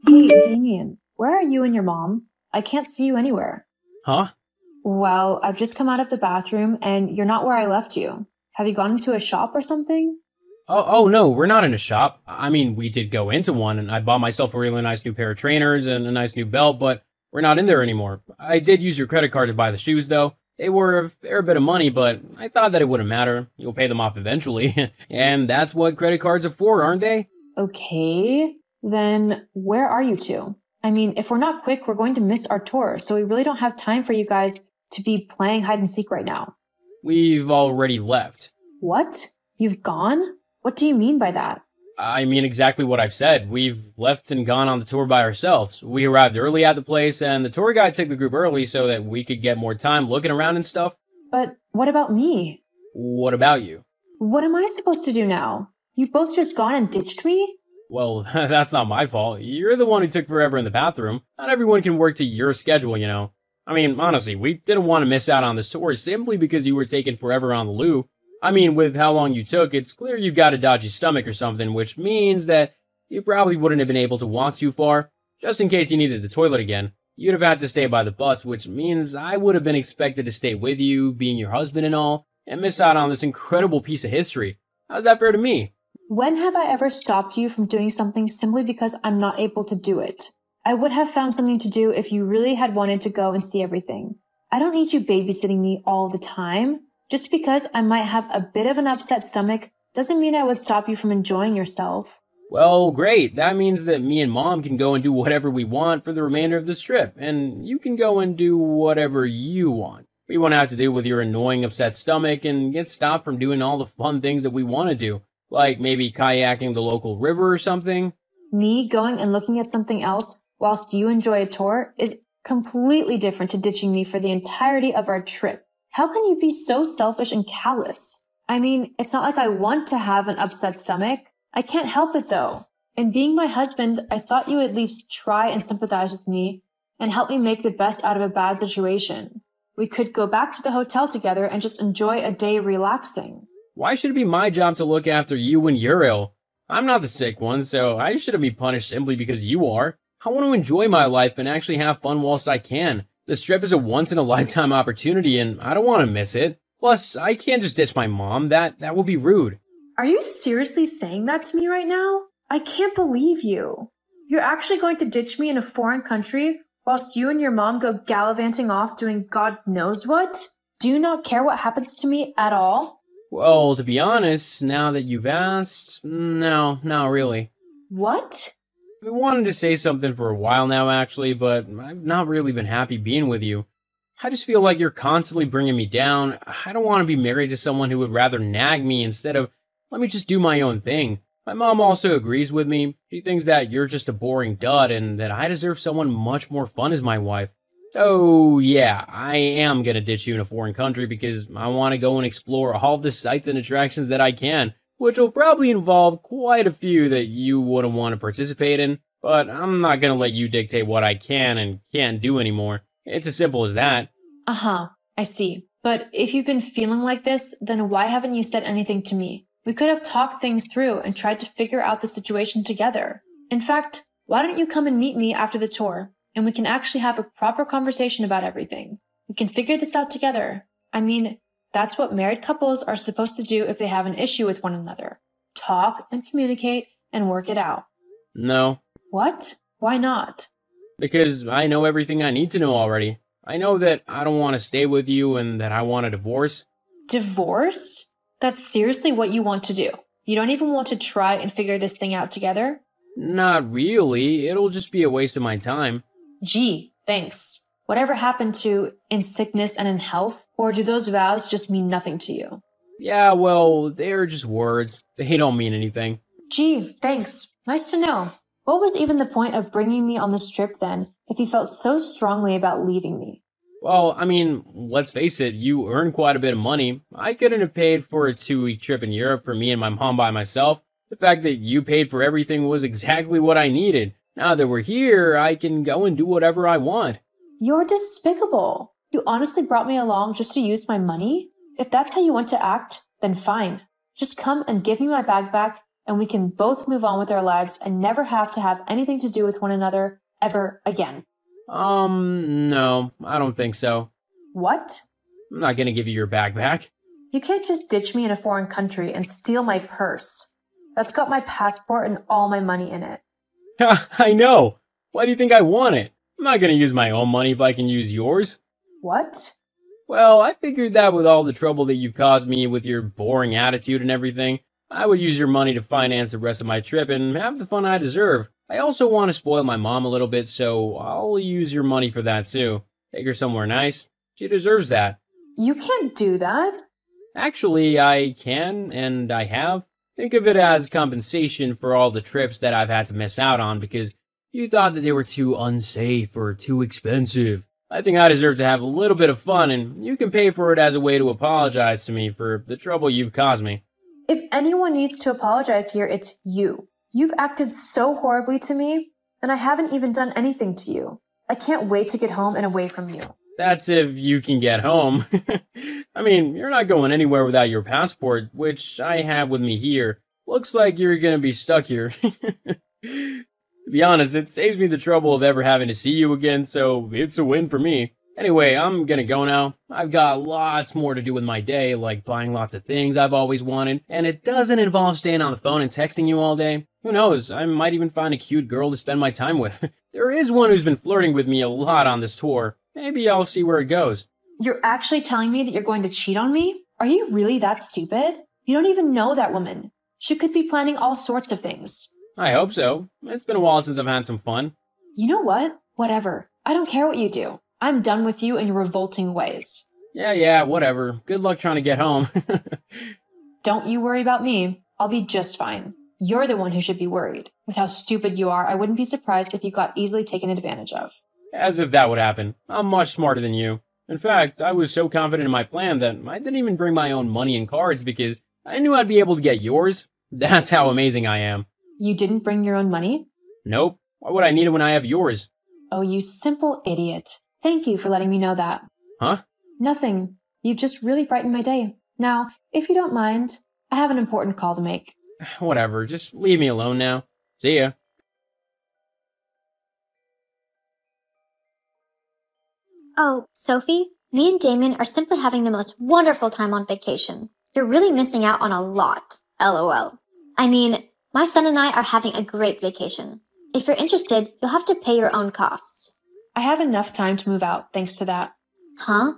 Hey, Damien, where are you and your mom? I can't see you anywhere. Huh? Well, I've just come out of the bathroom and you're not where I left you. Have you gone into a shop or something? Oh no, we're not in a shop. I mean, we did go into one, and I bought myself a really nice new pair of trainers and a nice new belt, but we're not in there anymore. I did use your credit card to buy the shoes, though. They were a fair bit of money, but I thought that it wouldn't matter. You'll pay them off eventually. And that's what credit cards are for, aren't they? Okay, then where are you two? I mean, if we're not quick, we're going to miss our tour, so we really don't have time for you guys to be playing hide and seek right now. We've already left. What? You've gone? What do you mean by that? I mean exactly what I've said. We've left and gone on the tour by ourselves. We arrived early at the place, and the tour guide took the group early so that we could get more time looking around and stuff. But what about me? What about you? What am I supposed to do now? You've both just gone and ditched me? Well, that's not my fault. You're the one who took forever in the bathroom. Not everyone can work to your schedule, you know. I mean, honestly, we didn't want to miss out on the tour simply because you were taking forever on the loo. I mean, with how long you took, it's clear you've got a dodgy stomach or something, which means that you probably wouldn't have been able to walk too far. Just in case you needed the toilet again, you'd have had to stay by the bus, which means I would have been expected to stay with you, being your husband and all, and miss out on this incredible piece of history. How's that fair to me? When have I ever stopped you from doing something simply because I'm not able to do it? I would have found something to do if you really had wanted to go and see everything. I don't need you babysitting me all the time. Just because I might have a bit of an upset stomach doesn't mean I would stop you from enjoying yourself. Well, great. That means that me and Mom can go and do whatever we want for the remainder of this trip, and you can go and do whatever you want. We won't have to deal with your annoying upset stomach and get stopped from doing all the fun things that we want to do, like maybe kayaking the local river or something. Me going and looking at something else whilst you enjoy a tour is completely different to ditching me for the entirety of our trip. How can you be so selfish and callous? I mean, it's not like I want to have an upset stomach. I can't help it though. And being my husband, I thought you would at least try and sympathize with me and help me make the best out of a bad situation. We could go back to the hotel together and just enjoy a day relaxing. Why should it be my job to look after you when you're ill? I'm not the sick one, so I shouldn't be punished simply because you are. I want to enjoy my life and actually have fun whilst I can. This trip is a once-in-a-lifetime opportunity, and I don't want to miss it. Plus, I can't just ditch my mom. That would be rude. Are you seriously saying that to me right now? I can't believe you. You're actually going to ditch me in a foreign country whilst you and your mom go gallivanting off doing God knows what? Do you not care what happens to me at all? Well, to be honest, now that you've asked, no, not really. What? I wanted to say something for a while now, actually, but I've not really been happy being with you. I just feel like you're constantly bringing me down. I don't want to be married to someone who would rather nag me instead of let me just do my own thing. My mom also agrees with me. She thinks that you're just a boring dud and that I deserve someone much more fun as my wife. So, yeah, I am gonna ditch you in a foreign country because I want to go and explore all the sights and attractions that I can, which will probably involve quite a few that you wouldn't want to participate in, but I'm not gonna let you dictate what I can and can't do anymore. It's as simple as that. Uh-huh, I see. But if you've been feeling like this, then why haven't you said anything to me? We could have talked things through and tried to figure out the situation together. In fact, why don't you come and meet me after the tour, and we can actually have a proper conversation about everything. We can figure this out together. I mean, that's what married couples are supposed to do if they have an issue with one another. Talk and communicate and work it out. No, What? Why not? because I know everything I need to know already. I know that I don't want to stay with you and that I want a divorce. Divorce? That's seriously what you want to do. You don't even want to try and figure this thing out together? Not really, it'll just be a waste of my time. Gee, thanks. Whatever happened to in sickness and in health? Or do those vows just mean nothing to you? Yeah, well, they're just words. They don't mean anything. Gee, thanks. Nice to know. What was even the point of bringing me on this trip then, if you felt so strongly about leaving me? Well, I mean, let's face it, you earn quite a bit of money. I couldn't have paid for a 2-week trip in Europe for me and my mom by myself. The fact that you paid for everything was exactly what I needed. Now that we're here, I can go and do whatever I want. You're despicable. You honestly brought me along just to use my money? If that's how you want to act, then fine. Just come and give me my bag back and we can both move on with our lives and never have to have anything to do with one another ever again. No, I don't think so. What? I'm not gonna give you your bag back. You can't just ditch me in a foreign country and steal my purse. That's got my passport and all my money in it. I know. Why do you think I want it? I'm not gonna use my own money if I can use yours. What? Well, I figured that with all the trouble that you've caused me with your boring attitude and everything, I would use your money to finance the rest of my trip and have the fun I deserve. I also want to spoil my mom a little bit, so I'll use your money for that too. Take her somewhere nice. She deserves that. You can't do that. Actually, I can, and I have. Think of it as compensation for all the trips that I've had to miss out on because you thought that they were too unsafe or too expensive. I think I deserve to have a little bit of fun, and you can pay for it as a way to apologize to me for the trouble you've caused me. If anyone needs to apologize here, it's you. You've acted so horribly to me, and I haven't even done anything to you. I can't wait to get home and away from you. That's if you can get home. I mean, you're not going anywhere without your passport, which I have with me here. Looks like you're gonna be stuck here. To be honest, it saves me the trouble of ever having to see you again, so it's a win for me. Anyway, I'm gonna go now. I've got lots more to do with my day, like buying lots of things I've always wanted, and it doesn't involve staying on the phone and texting you all day. Who knows, I might even find a cute girl to spend my time with. There is one who's been flirting with me a lot on this tour. Maybe I'll see where it goes. You're actually telling me that you're going to cheat on me? Are you really that stupid? You don't even know that woman. She could be planning all sorts of things. I hope so. It's been a while since I've had some fun. You know what? Whatever. I don't care what you do. I'm done with you and your revolting ways. Yeah, whatever. Good luck trying to get home. Don't you worry about me. I'll be just fine. You're the one who should be worried. With how stupid you are, I wouldn't be surprised if you got easily taken advantage of. As if that would happen. I'm much smarter than you. In fact, I was so confident in my plan that I didn't even bring my own money and cards because I knew I'd be able to get yours. That's how amazing I am. You didn't bring your own money? Nope. Why would I need it when I have yours? Oh, you simple idiot. Thank you for letting me know that. Huh? Nothing. You just really brightened my day. Now, if you don't mind, I have an important call to make. Whatever. Just leave me alone now. See ya. Oh, Sophie, me and Damien are simply having the most wonderful time on vacation. You're really missing out on a lot. LOL. I mean, my son and I are having a great vacation. If you're interested, you'll have to pay your own costs. I have enough time to move out thanks to that. Huh?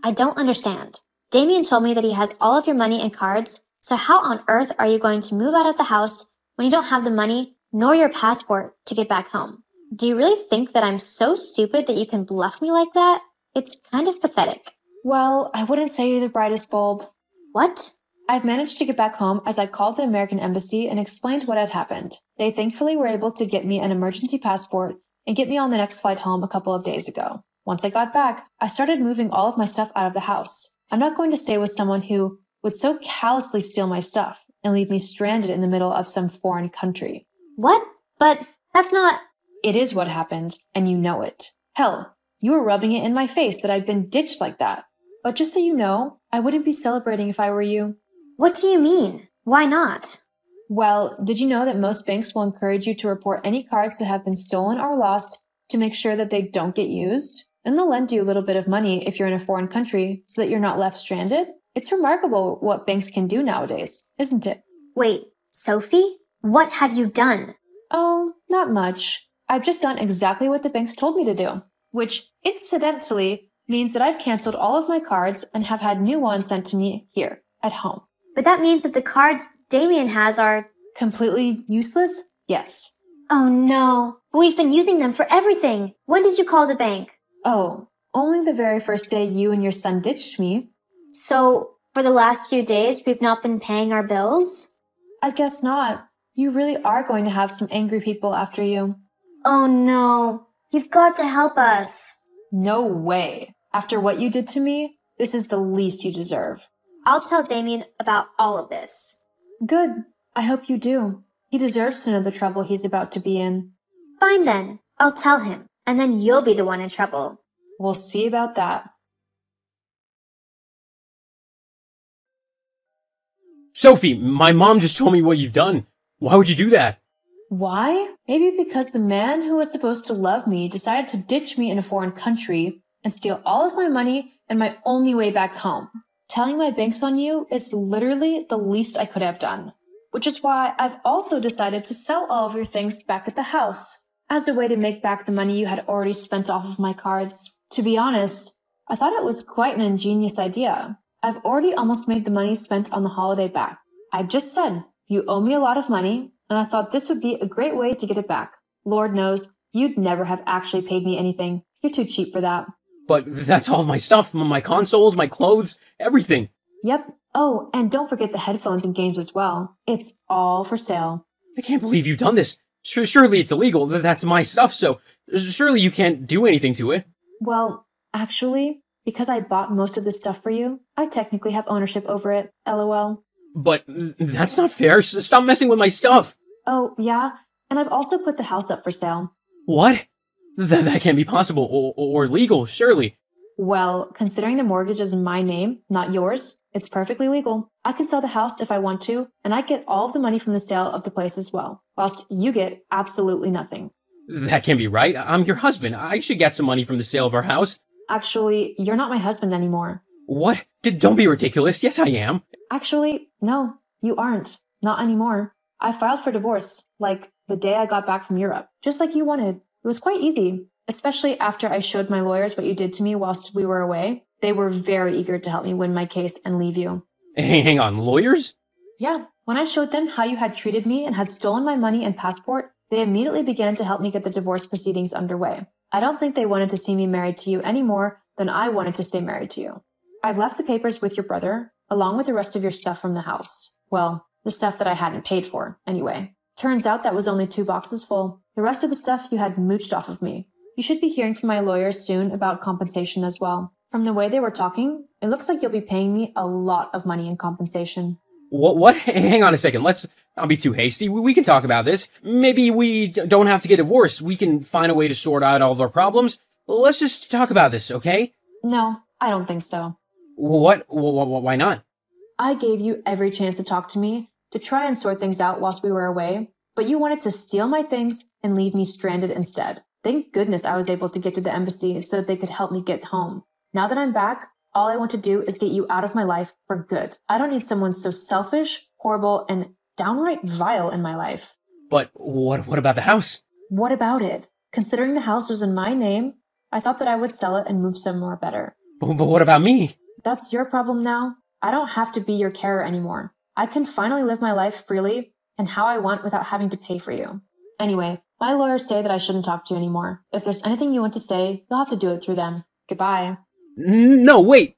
I don't understand. Damien told me that he has all of your money and cards, so how on earth are you going to move out of the house when you don't have the money nor your passport to get back home? Do you really think that I'm so stupid that you can bluff me like that? It's kind of pathetic. Well, I wouldn't say you're the brightest bulb. What? I've managed to get back home as I called the American embassy and explained what had happened. They thankfully were able to get me an emergency passport and get me on the next flight home a couple of days ago. Once I got back, I started moving all of my stuff out of the house. I'm not going to stay with someone who would so callously steal my stuff and leave me stranded in the middle of some foreign country. What? But that's not... It is what happened, and you know it. Hell, you were rubbing it in my face that I'd been ditched like that. But just so you know, I wouldn't be celebrating if I were you. What do you mean? Why not? Well, did you know that most banks will encourage you to report any cards that have been stolen or lost to make sure that they don't get used? And they'll lend you a little bit of money if you're in a foreign country so that you're not left stranded? It's remarkable what banks can do nowadays, isn't it? Wait, Sophie? What have you done? Oh, not much. I've just done exactly what the banks told me to do, which, incidentally, means that I've canceled all of my cards and have had new ones sent to me here, at home. But that means that the cards Damien has are... Completely useless? Yes. Oh no, but we've been using them for everything. When did you call the bank? Oh, only the very first day you and your son ditched me. So, for the last few days, we've not been paying our bills? I guess not. You really are going to have some angry people after you. Oh no, you've got to help us. No way. After what you did to me, this is the least you deserve. I'll tell Damien about all of this. Good. I hope you do. He deserves to know the trouble he's about to be in. Fine then. I'll tell him, and then you'll be the one in trouble. We'll see about that. Sophie, my mom just told me what you've done. Why would you do that? Why? Maybe because the man who was supposed to love me decided to ditch me in a foreign country and steal all of my money and my only way back home. Telling my banks on you is literally the least I could have done. Which is why I've also decided to sell all of your things back at the house as a way to make back the money you had already spent off of my cards. To be honest, I thought it was quite an ingenious idea. I've already almost made the money spent on the holiday back. I just said, you owe me a lot of money, and I thought this would be a great way to get it back. Lord knows, you'd never have actually paid me anything. You're too cheap for that. But that's all of my stuff, my consoles, my clothes, everything. Yep. Oh, and don't forget the headphones and games as well. It's all for sale. I can't believe you've done this. Surely it's illegal. That's my stuff, so surely you can't do anything to it. Well, actually, because I bought most of this stuff for you, I technically have ownership over it, LOL. But that's not fair. Stop messing with my stuff. Oh, yeah? And I've also put the house up for sale. What? That can't be possible or legal, surely. Well, considering the mortgage is in my name, not yours, it's perfectly legal. I can sell the house if I want to, and I get all of the money from the sale of the place as well, whilst you get absolutely nothing. That can't be right. I'm your husband. I should get some money from the sale of our house. Actually, you're not my husband anymore. What? Don't be ridiculous. Yes, I am. Actually, no, you aren't. Not anymore. I filed for divorce, like, the day I got back from Europe, just like you wanted. It was quite easy, especially after I showed my lawyers what you did to me whilst we were away. They were very eager to help me win my case and leave you. Hang on, lawyers? Yeah, when I showed them how you had treated me and had stolen my money and passport, they immediately began to help me get the divorce proceedings underway. I don't think they wanted to see me married to you any more than I wanted to stay married to you. I've left the papers with your brother, along with the rest of your stuff from the house. Well, the stuff that I hadn't paid for, anyway. Turns out that was only 2 boxes full. The rest of the stuff you had mooched off of me. You should be hearing from my lawyers soon about compensation as well. From the way they were talking, it looks like you'll be paying me a lot of money in compensation. What? Hang on a second. Let's not be too hasty. We can talk about this. Maybe we don't have to get divorced. We can find a way to sort out all of our problems. Let's just talk about this, okay? No, I don't think so. What? Why not? I gave you every chance to talk to me, to try and sort things out whilst we were away, but you wanted to steal my things and leave me stranded instead. Thank goodness I was able to get to the embassy so that they could help me get home. Now that I'm back, all I want to do is get you out of my life for good. I don't need someone so selfish, horrible, and downright vile in my life. But what about the house? What about it? Considering the house was in my name, I thought that I would sell it and move somewhere better. But what about me? That's your problem now. I don't have to be your carer anymore. I can finally live my life freely and how I want without having to pay for you. Anyway, my lawyers say that I shouldn't talk to you anymore. If there's anything you want to say, you'll have to do it through them. Goodbye. No, wait!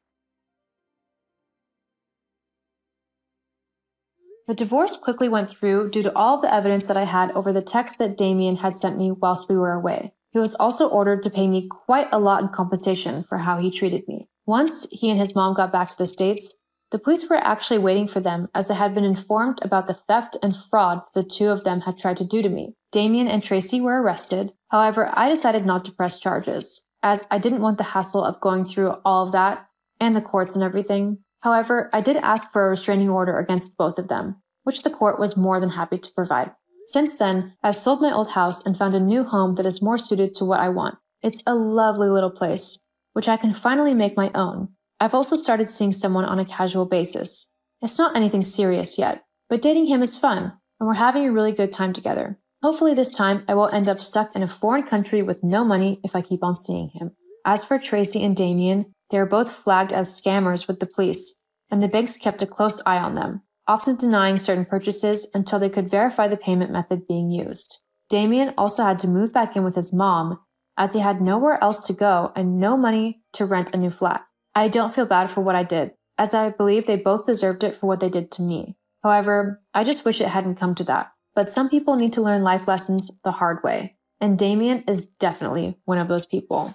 The divorce quickly went through due to all the evidence that I had over the text that Damien had sent me whilst we were away. He was also ordered to pay me quite a lot in compensation for how he treated me. Once he and his mom got back to the States, the police were actually waiting for them as they had been informed about the theft and fraud the 2 of them had tried to do to me. Damien and Tracy were arrested. However, I decided not to press charges, as I didn't want the hassle of going through all of that and the courts and everything. However, I did ask for a restraining order against both of them, which the court was more than happy to provide. Since then, I've sold my old house and found a new home that is more suited to what I want. It's a lovely little place, which I can finally make my own. I've also started seeing someone on a casual basis. It's not anything serious yet, but dating him is fun, and we're having a really good time together. Hopefully this time I won't end up stuck in a foreign country with no money if I keep on seeing him. As for Tracy and Damien, they are both flagged as scammers with the police, and the banks kept a close eye on them, often denying certain purchases until they could verify the payment method being used. Damien also had to move back in with his mom, as he had nowhere else to go and no money to rent a new flat. I don't feel bad for what I did, as I believe they both deserved it for what they did to me. However, I just wish it hadn't come to that. But some people need to learn life lessons the hard way, and Damien is definitely one of those people.